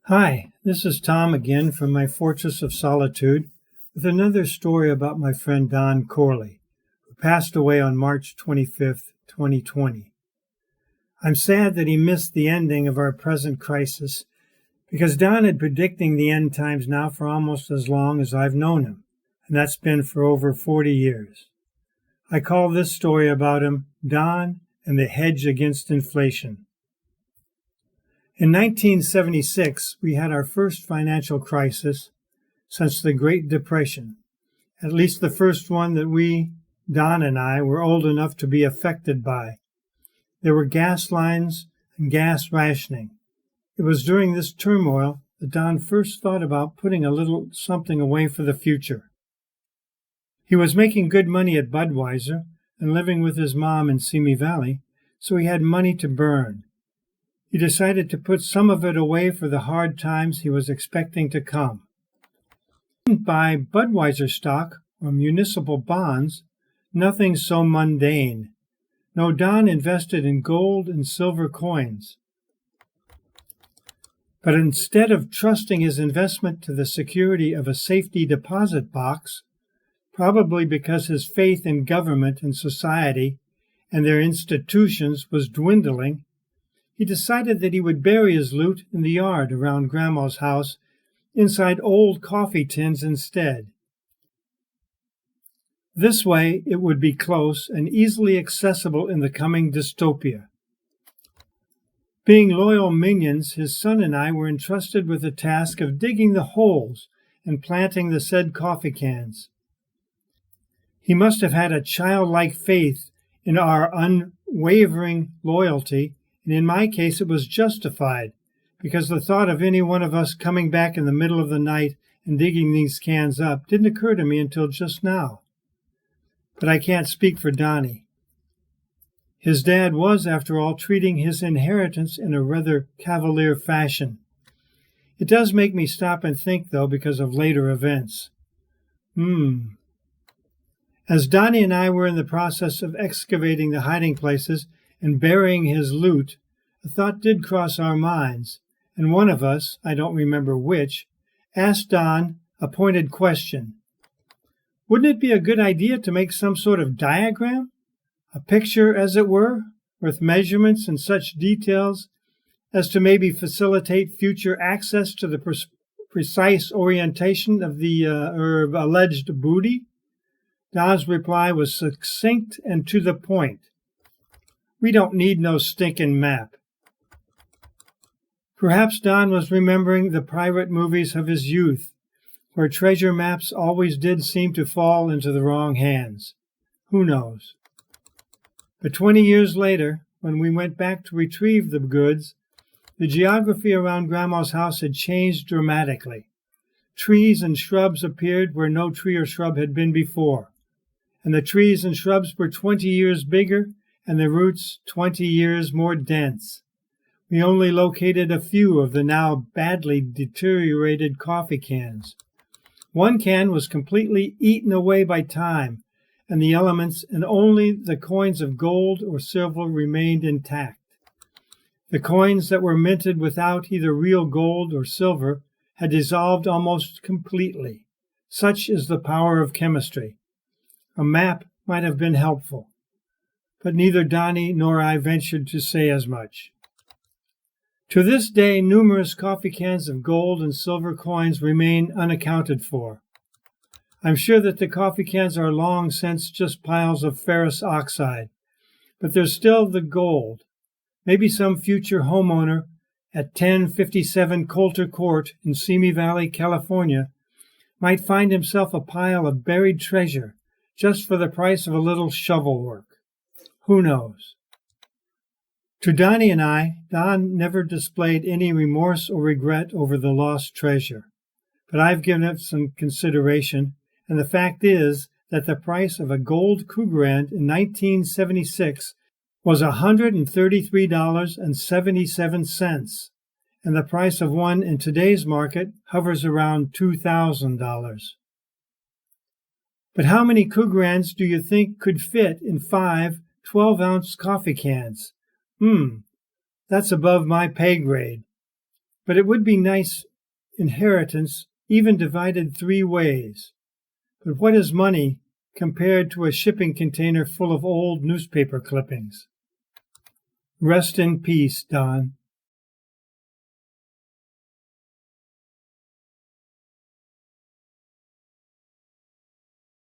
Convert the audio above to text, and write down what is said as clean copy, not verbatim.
Hi, this is Tom again from my Fortress of Solitude with another story about my friend Don Corley, who passed away on March 25th, 2020. I'm sad that he missed the ending of our present crisis because Don had predicting the end times now for almost as long as I've known him, and that's been for over 40 years. I call this story about him Don and the Hedge Against Inflation. In 1976, we had our first financial crisis since the Great Depression, at least the first one that we, Don and I, were old enough to be affected by. There were gas lines and gas rationing. It was during this turmoil that Don first thought about putting a little something away for the future. He was making good money at Budweiser and living with his mom in Simi Valley, so he had money to burn. He decided to put some of it away for the hard times he was expecting to come. He didn't buy Budweiser stock or municipal bonds, nothing so mundane. No, Don invested in gold and silver coins. But instead of trusting his investment to the security of a safety deposit box, probably because his faith in government and society and their institutions was dwindling, he decided that he would bury his loot in the yard around Grandma's house inside old coffee tins instead. This way it would be close and easily accessible in the coming dystopia. Being loyal minions, his son and I were entrusted with the task of digging the holes and planting the said coffee cans. He must have had a childlike faith in our unwavering loyalty, and in my case it was justified, because the thought of any one of us coming back in the middle of the night and digging these cans up didn't occur to me until just now. But I can't speak for Donnie. His dad was, after all, treating his inheritance in a rather cavalier fashion. It does make me stop and think, though, because of later events. As Donnie and I were in the process of excavating the hiding places and burying his loot, a thought did cross our minds, and one of us, I don't remember which, asked Don a pointed question. Wouldn't it be a good idea to make some sort of diagram, a picture as it were, with measurements and such details as to maybe facilitate future access to the precise orientation of the alleged booty? Don's reply was succinct and to the point. We don't need no stinking map. Perhaps Don was remembering the pirate movies of his youth, where treasure maps always did seem to fall into the wrong hands. Who knows? But 20 years later, when we went back to retrieve the goods, the geography around Grandma's house had changed dramatically. Trees and shrubs appeared where no tree or shrub had been before, and the trees and shrubs were 20 years bigger and the roots 20 years more dense. We only located a few of the now badly deteriorated coffee cans. One can was completely eaten away by time and the elements, and only the coins of gold or silver remained intact. The coins that were minted without either real gold or silver had dissolved almost completely. Such is the power of chemistry. A map might have been helpful, but neither Donnie nor I ventured to say as much. To this day, numerous coffee cans of gold and silver coins remain unaccounted for. I'm sure that the coffee cans are long since just piles of ferrous oxide, but there's still the gold. Maybe some future homeowner at 1057 Coulter Court in Simi Valley, California, might find himself a pile of buried treasure just for the price of a little shovel work. Who knows? To Donnie and I, Don never displayed any remorse or regret over the lost treasure, but I've given it some consideration, and the fact is that the price of a gold Krugerrand in 1976 was $133.77, and the price of one in today's market hovers around $2,000. But how many Krugerrands do you think could fit in 5 12-ounce coffee cans? That's above my pay grade. But it would be nice inheritance, even divided 3 ways. But what is money compared to a shipping container full of old newspaper clippings? Rest in peace, Don.